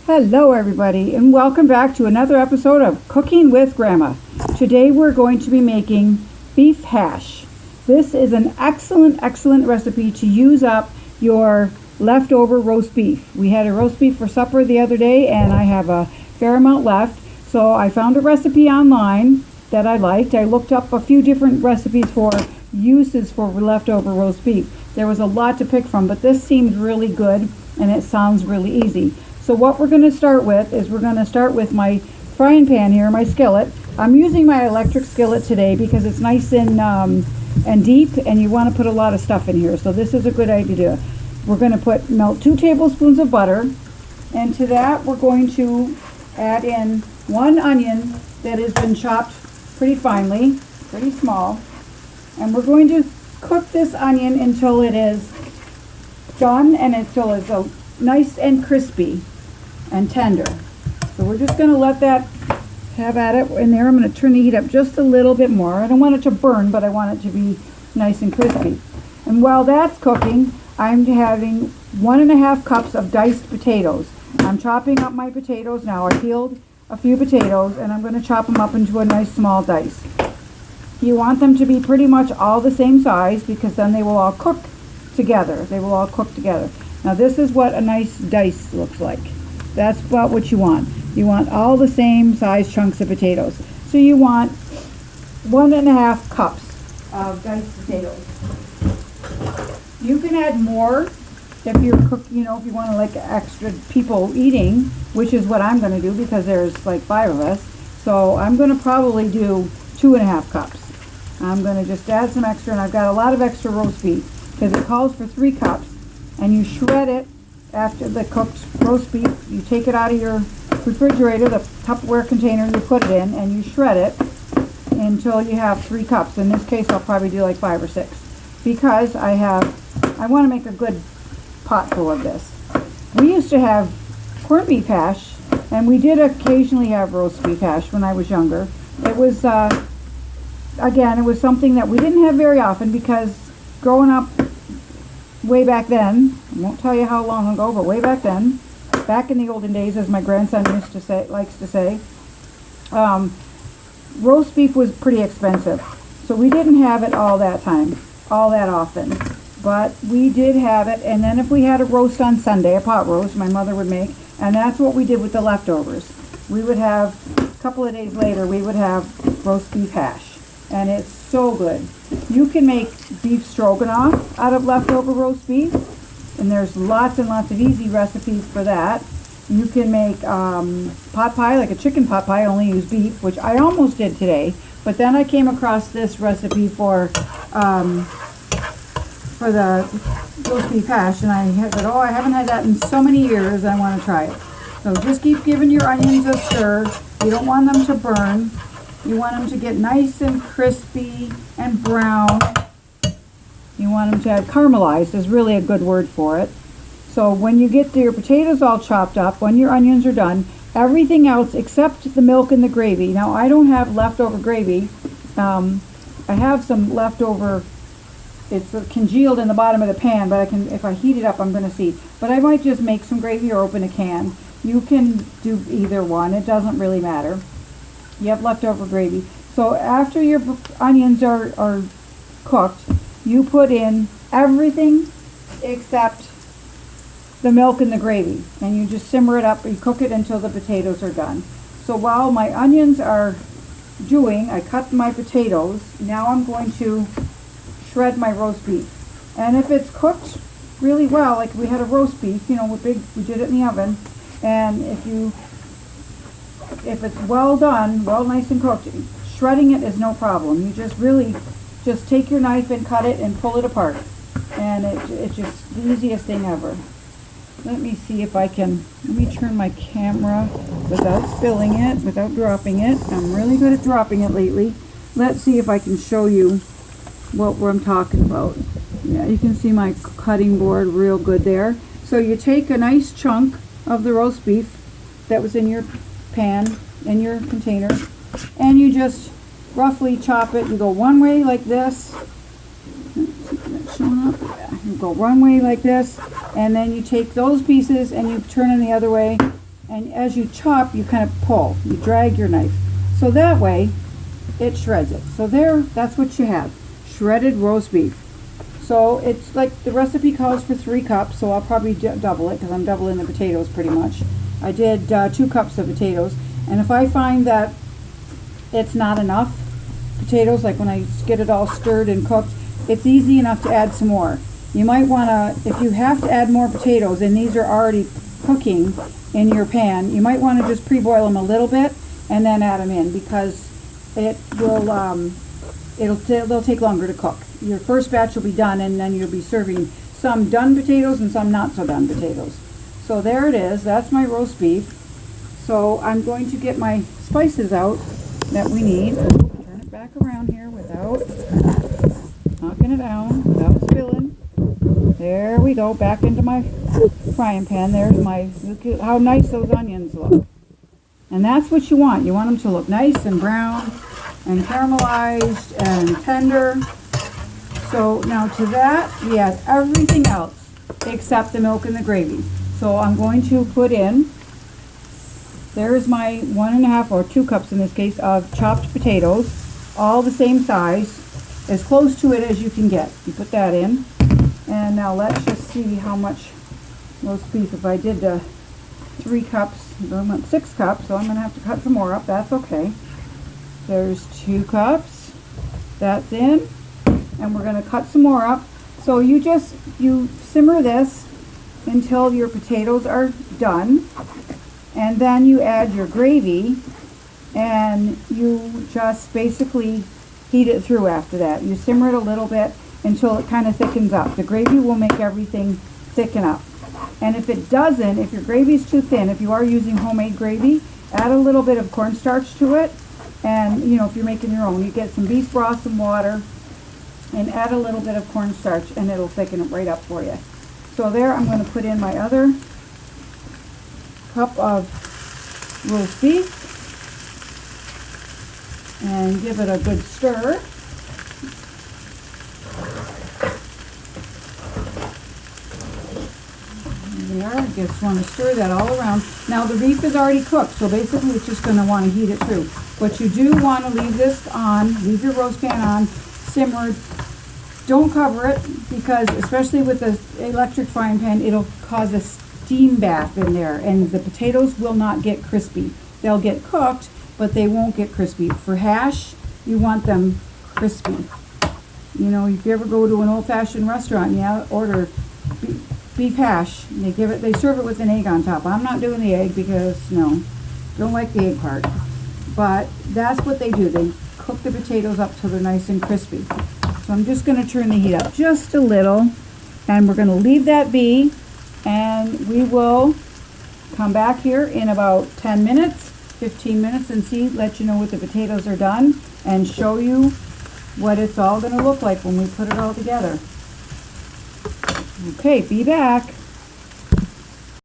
Hello everybody, and welcome back to another episode of Cooking with Grandma. Today we're going to be making beef hash. This is an excellent recipe to use up your leftover roast beef. We had a roast beef for supper the other day and I have a fair amount left. So I found a recipe online that I liked. I looked up a few different recipes for uses for leftover roast beef. There was a lot to pick from, but this seemed really good and it sounds really easy. So what we're going to start with is we're going to start with my frying pan here, my skillet. I'm using my electric skillet today because it's nice and deep, and you want to put a lot of stuff in here. So this is a good idea. We're going to melt 2 tablespoons of butter, and to that we're going to add in 1 onion that has been chopped pretty finely, pretty small, and we're going to cook this onion until it is done and until it's nice and crispy and tender. So we're just going to let that have at it in there. I'm going to turn the heat up just a little bit more. I don't want it to burn, but I want it to be nice and crispy. And while that's cooking, I'm having 1.5 cups of diced potatoes. I'm chopping up my potatoes now. I peeled a few potatoes and I'm going to chop them up into a nice small dice. You want them to be pretty much all the same size because then they will all cook together. Now this is what a nice dice looks like. That's about what you want. You want all the same size chunks of potatoes. So you want 1.5 cups of diced potatoes. You can add more if you're cooking, if you want to like extra people eating, which is what I'm going to do because there's like 5 of us. So I'm going to probably do 2.5 cups. I'm going to just add some extra, and I've got a lot of extra roast beef because it calls for 3 cups. And you shred it after the cooked roast beef. You take it out of your refrigerator, the Tupperware container you put it in, and you shred it until you have 3 cups. In this case, I'll probably do like 5 or 6 because I want to make a good pot full of this. We used to have corned beef hash, and we did occasionally have roast beef hash when I was younger. It was, again, it was something that we didn't have very often because growing up way back then, I won't tell you how long ago, but way back then, back in the olden days, as my grandson likes to say, roast beef was pretty expensive. So we didn't have it all that often. But we did have it, and then if we had a roast on Sunday, a pot roast, my mother would make, and that's what we did with the leftovers. We would have, a couple of days later, we would have roast beef hash. And it's so good. You can make beef stroganoff out of leftover roast beef, and there's lots and lots of easy recipes for that. You can make pot pie, like a chicken pot pie, only use beef, which I almost did today, but then I came across this recipe for the roast beef hash, and I said, I haven't had that in so many years, I want to try it. So just keep giving your onions a stir. You don't want them to burn. You want them to get nice and crispy and brown. You want them to add caramelized is really a good word for it. So when you get your potatoes all chopped up, when your onions are done, everything else except the milk and the gravy. Now I don't have leftover gravy. I have some leftover. It's congealed in the bottom of the pan, but if I heat it up, I'm going to see. But I might just make some gravy or open a can. You can do either one. It doesn't really matter. You have leftover gravy. So after your onions are cooked, you put in everything except the milk and the gravy. And you just simmer it up. You cook it until the potatoes are done. So while my onions are I cut my potatoes. Now I'm going to shred my roast beef. And if it's cooked really well, like we had a roast beef, we did it in the oven. And if it's well done, nice and cooked, shredding it is no problem. You just take your knife and cut it and pull it apart. And it's just the easiest thing ever. Let me see if let me turn my camera without spilling it, without dropping it. I'm really good at dropping it lately. Let's see if I can show you what I'm talking about. Yeah, you can see my cutting board real good there. So you take a nice chunk of the roast beef that was in your pan, in your container, and you just roughly chop it. You go one way like this. Showing up. You go one way like this, and then you take those pieces and you turn them the other way, And as you chop, you kind of pull, you drag your knife. So that way, it shreds it. So there, that's what you have, shredded roast beef. So it's like the recipe calls for 3 cups, so I'll probably double it because I'm doubling the potatoes pretty much. I did 2 cups of potatoes, and if I find that it's not enough potatoes, like when I get it all stirred and cooked, it's easy enough to add some more. You might want to, if you have to add more potatoes and these are already cooking in your pan, you might want to just pre-boil them a little bit and then add them in, because it will they'll take longer to cook. Your first batch will be done, and then you'll be serving some done potatoes and some not so done potatoes. So there it is. That's my roast beef. So I'm going to get my spices out that we need. Turn it back around here without knocking it down, without spilling. There we go, back into my frying pan. There's my, look at how nice those onions look. And that's what you want. You want them to look nice and brown and caramelized and tender. So now to that, we add everything else except the milk and the gravy. So I'm going to put in, there's my 1.5 or 2 cups in this case of chopped potatoes, all the same size, as close to it as you can get. You put that in. And now let's just see how much roast beef. If I did 3 cups, I want 6 cups, so I'm going to have to cut some more up. That's okay. There's 2 cups. That's in. And we're going to cut some more up. So you simmer this until your potatoes are done. And then you add your gravy, and you just basically heat it through after that. You simmer it a little bit until it kind of thickens up. The gravy will make everything thicken up. And if it doesn't, if your gravy is too thin, if you are using homemade gravy, add a little bit of cornstarch to it. And, you know, if you're making your own, you get some beef broth, some water, and add a little bit of cornstarch, and it'll thicken it right up for you. So there, I'm going to put in my other cup of roast beef and give it a good stir. There, I just want to stir that all around. Now the beef is already cooked, so basically it's just going to want to heat it through. But you do want to leave this on, leave your roast pan on, simmered. Don't cover it, because especially with the electric frying pan, it'll cause a steam bath in there, and the potatoes will not get crispy. They'll get cooked, but they won't get crispy. For hash, you want them crispy. You know, if you ever go to an old-fashioned restaurant and you order beef hash, they serve it with an egg on top. I'm not doing the egg because, no, don't like the egg part. But that's what they do. They cook the potatoes up till they're nice and crispy. So I'm just going to turn the heat up just a little, and we're going to leave that be, and we will come back here in about 10 minutes, 15 minutes, and let you know what the potatoes are done, and show you what it's all going to look like when we put it all together. Okay, be back.